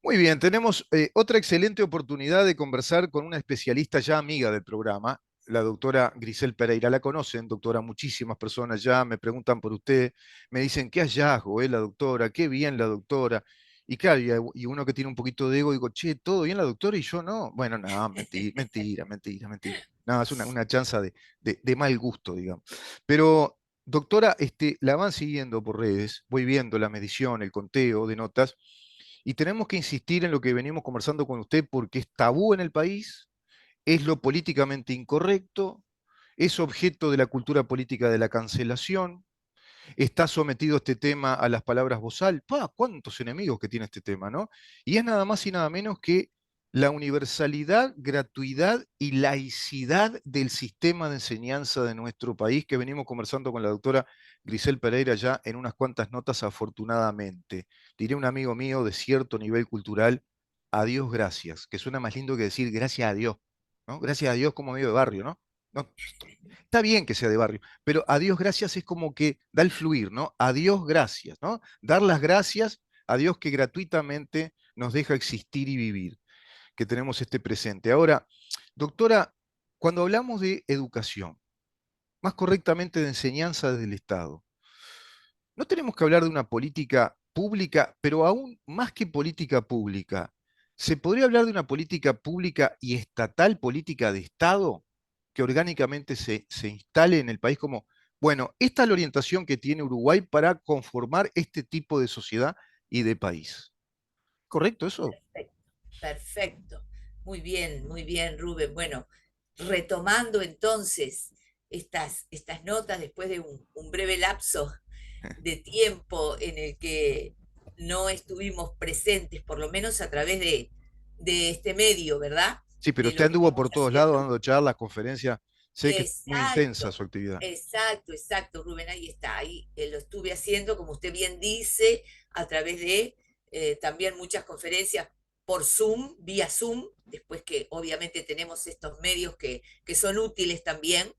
Muy bien, tenemos otra excelente oportunidad de conversar con una especialista ya amiga del programa, la doctora Grisel Pereira. La conocen, doctora, muchísimas personas ya me preguntan por usted, me dicen qué hallazgo, la doctora, qué bien la doctora. Y claro, y uno que tiene un poquito de ego, digo, che, ¿todo bien la doctora? Y yo no. Bueno, no, mentira, mentira, mentira, mentira. No, es una chanza de mal gusto, digamos. Pero, doctora, la van siguiendo por redes, voy viendo la medición, el conteo de notas. Y tenemos que insistir en lo que venimos conversando con usted porque es tabú en el país, es lo políticamente incorrecto, es objeto de la cultura política de la cancelación, está sometido este tema a las palabras bozal. ¡Pah! ¿Cuántos enemigos que tiene este tema, ¿no? Y es nada más y nada menos que la universalidad, gratuidad y laicidad del sistema de enseñanza de nuestro país, que venimos conversando con la doctora Grisel Pereira ya en unas cuantas notas, afortunadamente. Diré un amigo mío de cierto nivel cultural, a Dios gracias, que suena más lindo que decir gracias a Dios, ¿no? Gracias a Dios como medio de barrio, ¿no? No, está bien que sea de barrio, pero a Dios gracias es como que da el fluir, ¿no? A Dios gracias, ¿no? Dar las gracias a Dios que gratuitamente nos deja existir y vivir, que tenemos este presente. Ahora, doctora, cuando hablamos de educación, más correctamente de enseñanza desde el Estado, no tenemos que hablar de una política pública, pero aún más que política pública, ¿se podría hablar de una política pública y estatal, política de Estado, que orgánicamente se instale en el país como, bueno, esta es la orientación que tiene Uruguay para conformar este tipo de sociedad y de país? ¿Correcto eso? Perfecto, perfecto. Muy bien, Rubén. Bueno, retomando entonces estas notas después de un breve lapso de tiempo en el que no estuvimos presentes, por lo menos a través de este medio, ¿verdad? Sí, pero De usted lo que anduvo estamos por todos lados haciendo. dando charlas, conferencias, sé que es muy intensa Exacto, su actividad. exacto, Rubén, ahí está, ahí lo estuve haciendo, como usted bien dice, a través de también muchas conferencias por Zoom, vía Zoom, después que obviamente tenemos estos medios que son útiles también,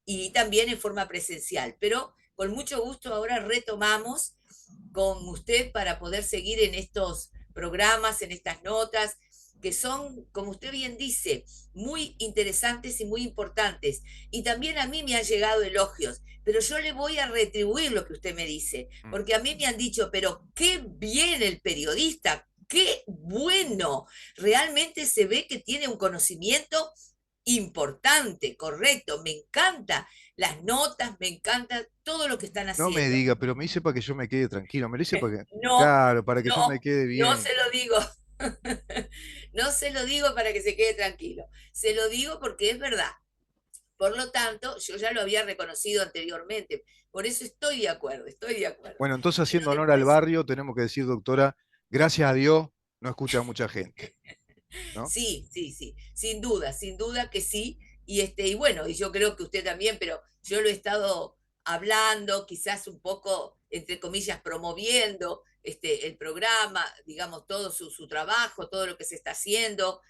y también en forma presencial. Pero con mucho gusto ahora retomamos con usted para poder seguir en estos programas, en estas notas, que son, como usted bien dice, muy interesantes y muy importantes. Y también a mí me han llegado elogios, pero yo le voy a retribuir lo que usted me dice, Mm. porque a mí me han dicho, pero qué bien el periodista, qué bueno, realmente se ve que tiene un conocimiento importante, correcto, me encanta las notas, me encanta todo lo que están No me haciendo. diga, pero me dice para que yo me quede tranquilo, me lo dice para que, No, claro, para que yo me no, quede no bien. se lo digo. No se lo digo para que se quede tranquilo. Se lo digo porque es verdad. Por lo tanto, yo ya lo había reconocido anteriormente. Por eso estoy de acuerdo, estoy de acuerdo. Bueno, entonces Pero haciendo honor al después, barrio, tenemos que decir, doctora, gracias a Dios no escucha a mucha gente, ¿no? sí, sin duda que sí. Y bueno, y yo creo que usted también, pero yo lo he estado hablando, quizás un poco, entre comillas, promoviendo el programa, digamos, todo su trabajo, todo lo que se está haciendo,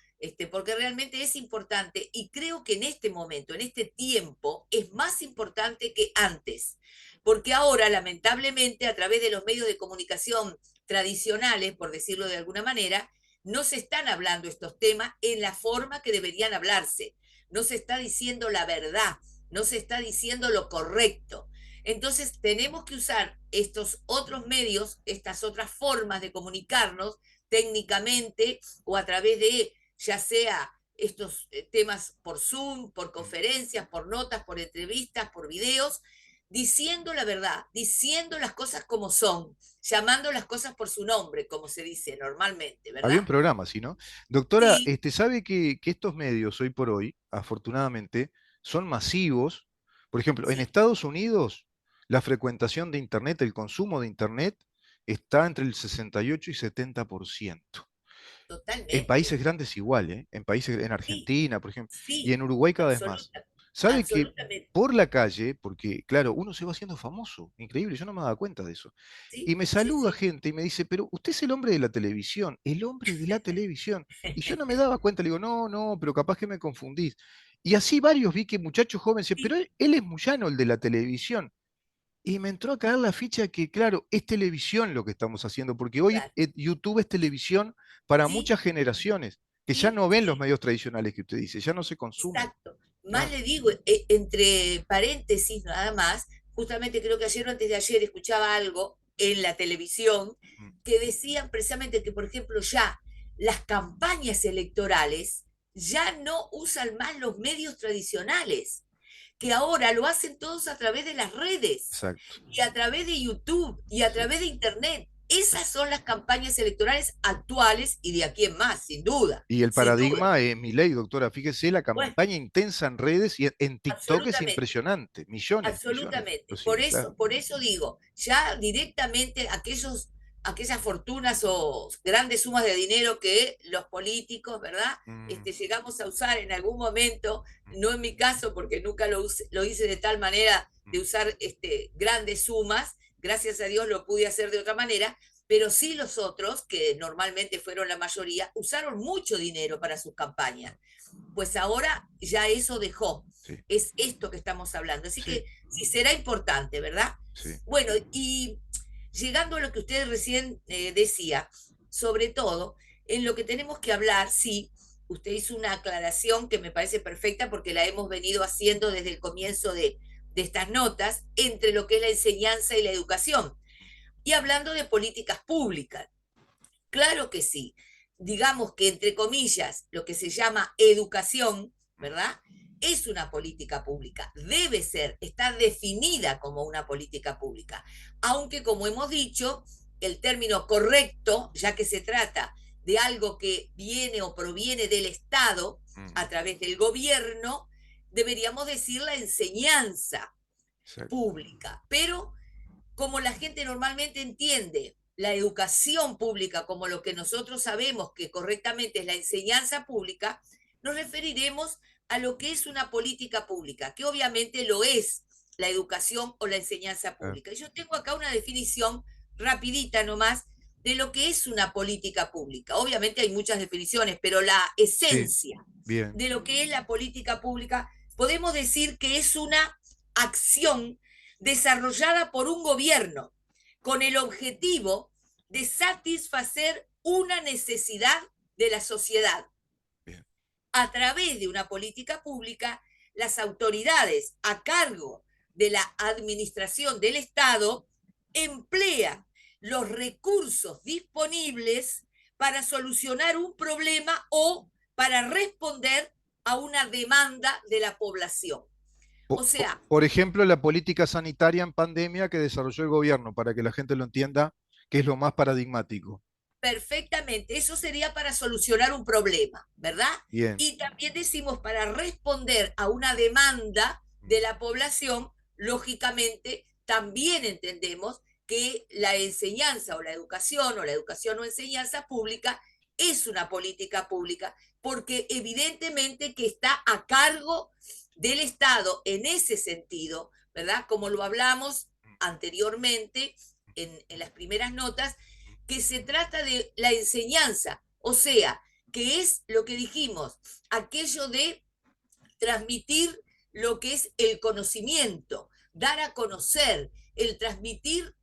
porque realmente es importante y creo que en este momento, en este tiempo, es más importante que antes, porque ahora, lamentablemente, a través de los medios de comunicación tradicionales, por decirlo de alguna manera, no se están hablando estos temas en la forma que deberían hablarse. No se está diciendo la verdad, no se está diciendo lo correcto. Entonces tenemos que usar estos otros medios, estas otras formas de comunicarnos técnicamente o a través de ya sea estos temas por Zoom, por conferencias, por notas, por entrevistas, por videos, diciendo la verdad, diciendo las cosas como son, llamando las cosas por su nombre, como se dice normalmente, Había un ¿verdad? programa, ¿sí, no? Doctora, Sí, ¿sabe que estos medios hoy por hoy, afortunadamente, son masivos? Por ejemplo, en sí, Estados Unidos, la frecuentación de Internet, el consumo de Internet, está entre el 68 y 70%. En totalmente. países grandes igual, ¿eh? En países, en Sí, Argentina, por ejemplo, y sí, en Uruguay cada vez más. absoluta, ¿Sabe que absolutamente. por la calle, porque claro, uno se va haciendo famoso, increíble, yo no me daba cuenta de eso, y Sí, me sí, saluda sí. gente y me dice, pero usted es el hombre de la televisión, el hombre de la televisión, y yo no me daba cuenta, le digo, no, no, pero capaz que me confundís. Y así varios vi que muchachos jóvenes decían, pero Sí, él es Muyano, el de la televisión. Y me entró a caer la ficha que, claro, es televisión lo que estamos haciendo, porque hoy Claro. YouTube es televisión para Sí, muchas generaciones, que ya sí, no ven los sí. medios tradicionales que usted dice, ya no se consumen. Exacto. Más Claro. le digo, entre paréntesis nada más, justamente creo que ayer o antes de ayer escuchaba algo en la televisión Mm. que decían precisamente que, por ejemplo, ya las campañas electorales ya no usan más los medios tradicionales, que ahora lo hacen todos a través de las redes Exacto. y a través de YouTube y a Sí. través de Internet. Esas son las campañas electorales actuales y de aquí en más, sin duda, Y el sin duda. paradigma es Milei, doctora. Fíjese, la Bueno, campaña intensa en redes y en TikTok es absolutamente. impresionante. Millones, millones lo Absolutamente. siguen, claro. Por eso digo, ya directamente aquellas fortunas o grandes sumas de dinero que los políticos, ¿verdad? Mm, Llegamos a usar en algún momento, mm, no en mi caso, porque nunca lo hice de tal manera mm. de usar grandes sumas, gracias a Dios lo pude hacer de otra manera, pero sí los otros, que normalmente fueron la mayoría, usaron mucho dinero para sus campañas. Pues ahora ya eso dejó. Sí, Es esto que estamos hablando. Así sí, que sí será importante, ¿verdad? sí, Bueno, y llegando a lo que usted recién decía, sobre todo, en lo que tenemos que hablar, sí, usted hizo una aclaración que me parece perfecta porque la hemos venido haciendo desde el comienzo de estas notas, entre lo que es la enseñanza y la educación. Y hablando de políticas públicas, claro que sí. Digamos que, entre comillas, lo que se llama educación, ¿verdad? Es una política pública, debe ser, está definida como una política pública. Aunque, como hemos dicho, el término correcto, ya que se trata de algo que viene o proviene del Estado mm, a través del gobierno, deberíamos decir la enseñanza exacto. pública. Pero como la gente normalmente entiende la educación pública como lo que nosotros sabemos que correctamente es la enseñanza pública, nos referiremos a lo que es una política pública, que obviamente lo es la educación o la enseñanza Claro. pública. Y yo tengo acá una definición rapidita nomás de lo que es una política pública. Obviamente hay muchas definiciones, pero la Sí, esencia bien. de lo que es la política pública, podemos decir que es una acción desarrollada por un gobierno con el objetivo de satisfacer una necesidad de la sociedad. Bien. A través de una política pública, las autoridades a cargo de la administración del Estado emplean los recursos disponibles para solucionar un problema o para responder a una demanda de la población. O sea, Por ejemplo, la política sanitaria en pandemia que desarrolló el gobierno, para que la gente lo entienda, que es lo más paradigmático. perfectamente, eso sería para solucionar un problema, ¿verdad? Bien. Y también decimos para responder a una demanda Mm, de la población, lógicamente también entendemos que la enseñanza o la educación o enseñanza pública es una política pública, porque evidentemente que está a cargo del Estado en ese sentido, ¿verdad? Como lo hablamos anteriormente en las primeras notas, que se trata de la enseñanza, o sea, que es lo que dijimos, aquello de transmitir lo que es el conocimiento, dar a conocer, el transmitir,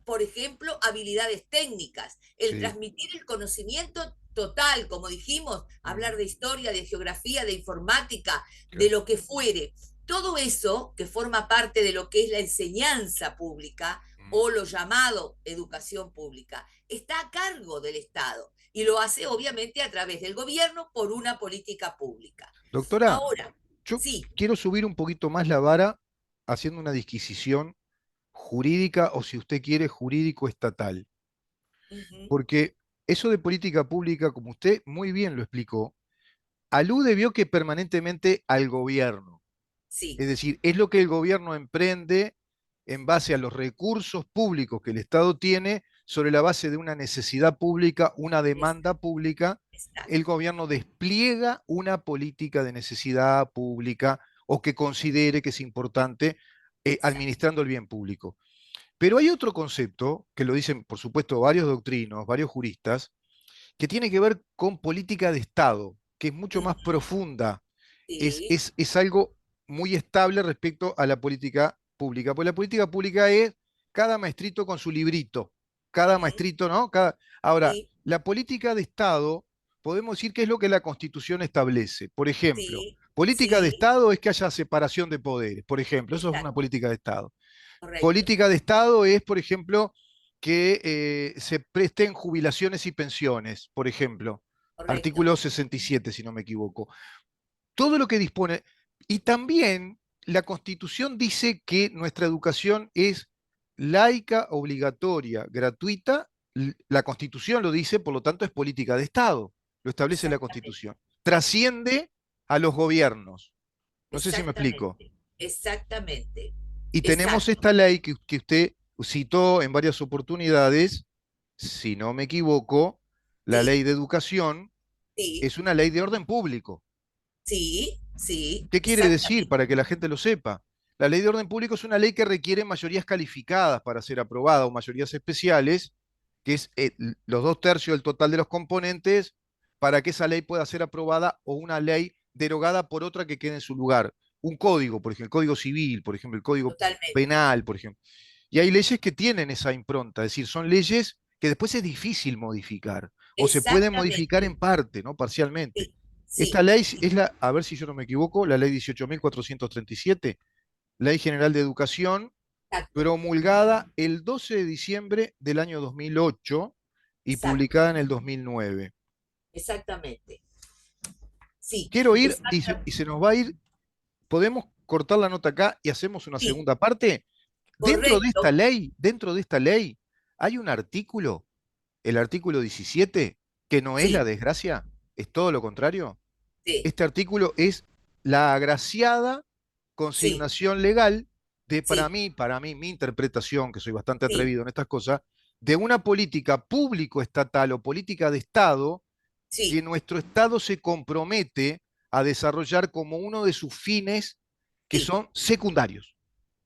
por ejemplo, habilidades técnicas, el sí, transmitir el conocimiento total, como dijimos, mm, hablar de historia, de geografía, de informática, de claro. lo que fuere. Todo eso que forma parte de lo que es la enseñanza pública Mm. o lo llamado educación pública, está a cargo del Estado y lo hace obviamente a través del gobierno por una política pública. Doctora, Ahora, yo sí, quiero subir un poquito más la vara haciendo una disquisición jurídica o si usted quiere jurídico estatal, ujú, porque eso de política pública, como usted muy bien lo explicó, alude, vio que permanentemente al gobierno. sí, Es decir, es lo que el gobierno emprende en base a los recursos públicos que el Estado tiene, sobre la base de una necesidad pública, una demanda exacto, pública, el exacto, gobierno despliega una política de necesidad pública o que considere que es importante exacto. administrando el bien público. Pero hay otro concepto, que lo dicen, por supuesto, varios doctrinos, varios juristas, que tiene que ver con política de Estado, que es mucho más Ujú, profunda, sí, es algo muy estable respecto a la política pública, pues la política pública es cada maestrito con su librito, cada Ujú, maestrito, ¿no? Ahora, sí, la política de Estado, podemos decir que es lo que la Constitución establece. Por ejemplo, sí, política de sí, Estado es que haya separación de poderes, por ejemplo, eso es una exacto, política de Estado. correcto, Política de Estado es, por ejemplo, que se presten jubilaciones y pensiones, por ejemplo. correcto, Artículo 67, si no me equivoco. Todo lo que dispone. Y también la Constitución dice que nuestra educación es laica, obligatoria, gratuita. La Constitución lo dice, por lo tanto es política de Estado. Lo establece la exactamente, Constitución. Trasciende a los gobiernos. No sé si me explico. exactamente, exactamente, Y tenemos exacto, esta ley que usted citó en varias oportunidades, si no me equivoco, la sí, ley de educación sí, es una ley de orden público. sí, sí, ¿Qué quiere decir exactamente, para que la gente lo sepa? La ley de orden público es una ley que requiere mayorías calificadas para ser aprobada o mayorías especiales, que es los 2/3 del total de los componentes, para que esa ley pueda ser aprobada o una ley derogada por otra que quede en su lugar. Un código, por ejemplo, el Código Civil, por ejemplo, el Código totalmente, Penal, por ejemplo. Y hay leyes que tienen esa impronta, es decir, son leyes que después es difícil modificar o se pueden modificar en exactamente, parte, ¿no? Parcialmente. sí, Esta sí, ley es la, a ver si yo no me equivoco, la ley 18.437, Ley General de Educación, exacto, promulgada el 12 de diciembre del año 2008 y exacto, publicada en el 2009. exactamente, sí, Quiero ir y exactamente, se nos va a ir, podemos cortar la nota acá y hacemos una sí, segunda parte. correcto, Dentro de esta ley, hay un artículo, el artículo 17, que no es la sí, desgracia, es todo lo contrario. sí, Este artículo es la agraciada sí, consignación legal de, sí, para mí, mi interpretación, que soy bastante sí, atrevido en estas cosas, de una política público-estatal o política de Estado que sí, nuestro Estado se compromete a desarrollar como uno de sus fines que sí, son secundarios.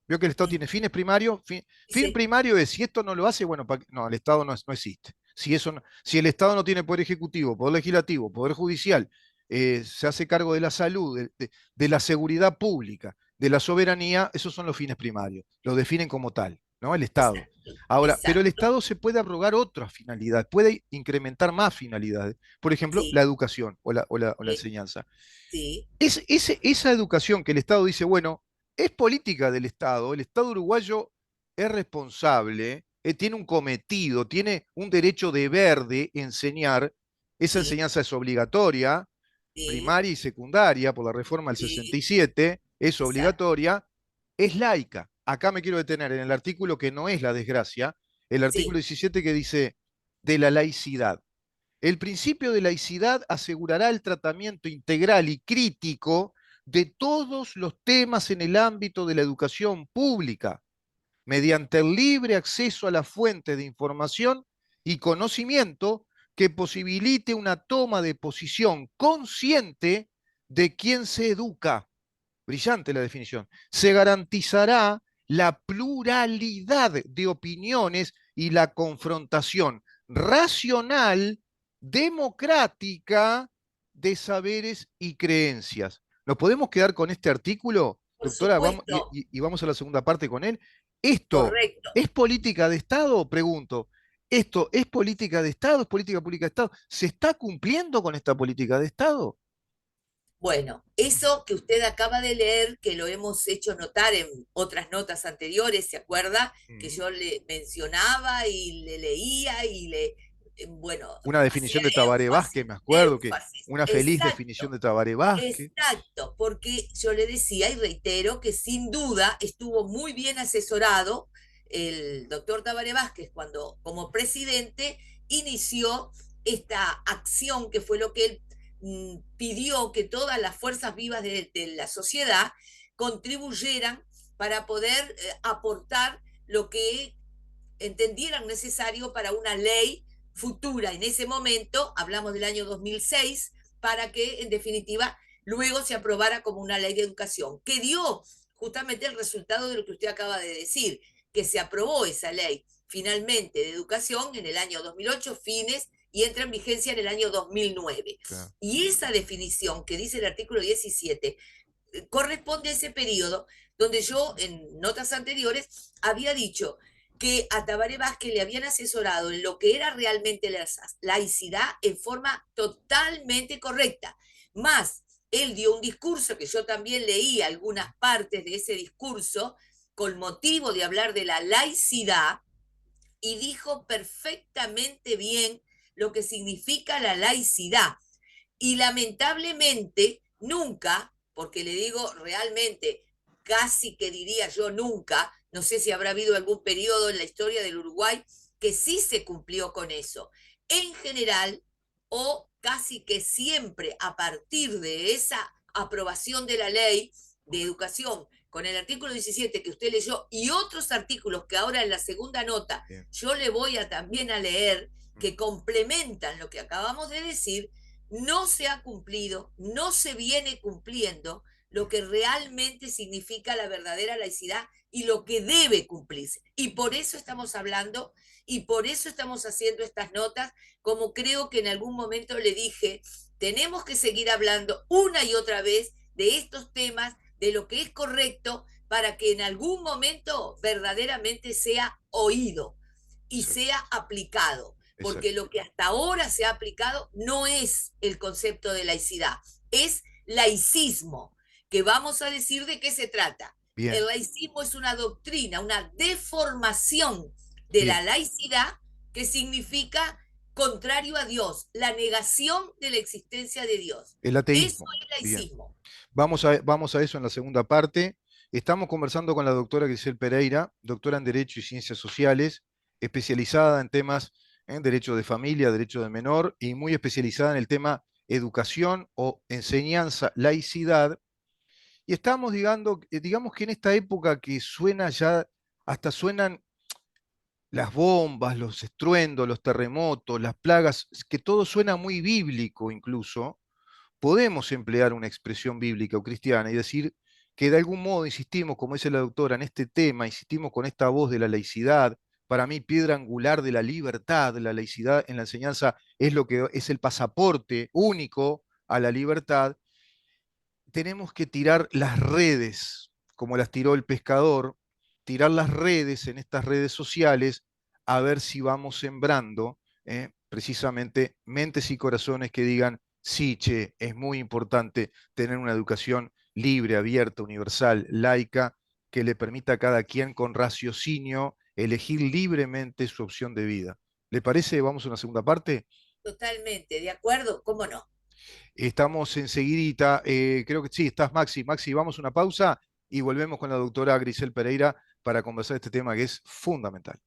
Veo que el Estado sí, tiene fines primarios. Fin sí, primario es si esto no lo hace, bueno, no, el Estado no existe. Si el Estado no tiene poder ejecutivo, poder legislativo, poder judicial, se hace cargo de la salud, de la seguridad pública, de la soberanía, esos son los fines primarios. Lo definen como tal, ¿no? El Estado. exacto, Ahora, pero el exacto, Estado se puede arrogar otras finalidades, puede incrementar más finalidades. Por ejemplo, la sí, educación o la sí, enseñanza. sí, Esa educación que el Estado dice, bueno, es política del Estado, el Estado uruguayo es responsable, tiene un cometido, tiene un derecho deber de enseñar, esa sí, enseñanza es obligatoria, sí, primaria y secundaria, por la reforma del sí, 67, es exacto, obligatoria, es laica. Acá me quiero detener en el artículo que no es la desgracia, el artículo sí, 17 que dice de la laicidad. El principio de laicidad asegurará el tratamiento integral y crítico de todos los temas en el ámbito de la educación pública, mediante el libre acceso a la fuente de información y conocimiento que posibilite una toma de posición consciente de quien se educa. Brillante la definición. Se garantizará la pluralidad de opiniones y la confrontación racional, democrática de saberes y creencias. ¿Nos podemos quedar con este artículo, por doctora? supuesto, Y vamos a la segunda parte con él. ¿Esto correcto. es política de Estado? Pregunto. ¿Esto es política de Estado? ¿Es política pública de Estado? ¿Se está cumpliendo con esta política de Estado? Bueno, eso que usted acaba de leer, que lo hemos hecho notar en otras notas anteriores, ¿se acuerda? Que Mm. yo le mencionaba y le leía y bueno, Una hacía definición de Tabaré Vázquez, énfasis, me acuerdo que énfasis. una feliz definición Exacto, de Tabaré Vázquez. exacto, porque yo le decía y reitero que sin duda estuvo muy bien asesorado el doctor Tabaré Vázquez cuando como presidente inició esta acción que fue lo que él pidió que todas las fuerzas vivas de la sociedad contribuyeran para poder aportar lo que entendieran necesario para una ley futura. En ese momento, hablamos del año 2006, para que en definitiva luego se aprobara como una ley de educación, que dio justamente el resultado de lo que usted acaba de decir, que se aprobó esa ley finalmente de educación en el año 2008, fines, y entra en vigencia en el año 2009. Claro. Y esa definición que dice el artículo 17 corresponde a ese periodo donde yo en notas anteriores había dicho que a Tabaré Vázquez le habían asesorado en lo que era realmente la laicidad en forma totalmente correcta. Más, él dio un discurso que yo también leí algunas partes de ese discurso con motivo de hablar de la laicidad y dijo perfectamente bien lo que significa la laicidad. Y lamentablemente nunca, porque le digo realmente, casi que diría yo nunca, no sé si habrá habido algún periodo en la historia del Uruguay que sí se cumplió con eso. En general, o casi que siempre a partir de esa aprobación de la ley de educación con el artículo 17 que usted leyó y otros artículos que ahora en la segunda nota Bien. yo le voy a también a leer que complementan lo que acabamos de decir, no se ha cumplido, no se viene cumpliendo lo que realmente significa la verdadera laicidad y lo que debe cumplirse. Y por eso estamos hablando y por eso estamos haciendo estas notas, como creo que en algún momento le dije, tenemos que seguir hablando una y otra vez de estos temas, de lo que es correcto, para que en algún momento verdaderamente sea oído y Exacto, sea aplicado, porque exacto. lo que hasta ahora se ha aplicado no es el concepto de laicidad, es laicismo, que vamos a decir de qué se trata. El Bien, laicismo es una doctrina, una deformación de bien. la laicidad que significa contrario a Dios, la negación de la existencia de Dios. El Eso ateísmo. es Bien. laicismo. Vamos a eso en la segunda parte. Estamos conversando con la doctora Grisel Pereira, doctora en Derecho y Ciencias Sociales, especializada en temas en Derecho de Familia, Derecho de Menor y muy especializada en el tema educación o enseñanza, laicidad. Y estamos digamos que en esta época que suena ya, hasta suenan las bombas, los estruendos, los terremotos, las plagas, que todo suena muy bíblico incluso, podemos emplear una expresión bíblica o cristiana y decir que de algún modo insistimos, como dice la doctora, en este tema, insistimos con esta voz de la laicidad, para mí piedra angular de la libertad, la laicidad en la enseñanza es lo que es el pasaporte único a la libertad. Tenemos que tirar las redes, como las tiró el pescador, tirar las redes en estas redes sociales, a ver si vamos sembrando precisamente mentes y corazones que digan, sí, che, es muy importante tener una educación libre, abierta, universal, laica, que le permita a cada quien con raciocinio elegir libremente su opción de vida. ¿Le parece? Vamos a una segunda parte. Totalmente, ¿de acuerdo? ¿Cómo no? Estamos enseguidita, creo que sí, estás Maxi. Maxi, vamos a una pausa y volvemos con la doctora Grisel Pereira para conversar este tema que es fundamental.